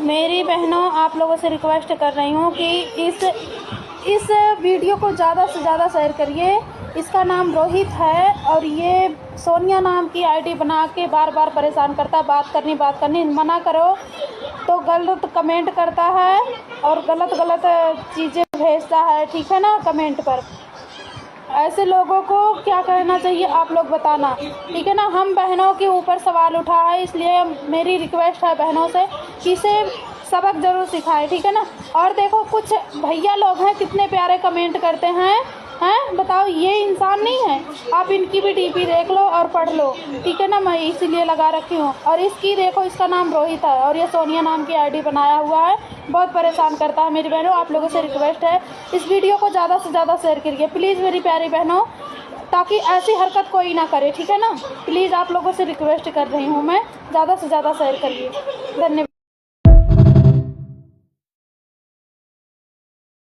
मेरी बहनों, आप लोगों से रिक्वेस्ट कर रही हूँ कि इस वीडियो को ज़्यादा से ज़्यादा शेयर करिए। इसका नाम रोहित है और ये सोनिया नाम की आईडी बना के बार बार परेशान करता है। बात करनी मना करो तो गलत कमेंट करता है और गलत चीज़ें भेजता है, ठीक है ना। कमेंट पर ऐसे लोगों को क्या करना चाहिए आप लोग बताना, ठीक है ना। हम बहनों के ऊपर सवाल उठा है, इसलिए मेरी रिक्वेस्ट है बहनों से कि इसे सबक ज़रूर सिखाएं, ठीक है ना। और देखो कुछ भैया लोग हैं कितने प्यारे कमेंट करते हैं बताओ, ये इंसान नहीं है। आप इनकी भी डीपी देख लो और पढ़ लो, ठीक है ना। मैं इसीलिए लगा रखी हूँ। और इसकी देखो, इसका नाम रोहित है और ये सोनिया नाम की आईडी बनाया हुआ है, बहुत परेशान करता है। मेरी बहनों, आप लोगों से रिक्वेस्ट है इस वीडियो को ज़्यादा से ज़्यादा शेयर करिए प्लीज़ मेरी प्यारी बहनों, ताकि ऐसी हरकत कोई ना करे, ठीक है ना। प्लीज़ आप लोगों से रिक्वेस्ट कर रही हूँ मैं, ज़्यादा से ज़्यादा शेयर करिए। धन्यवाद।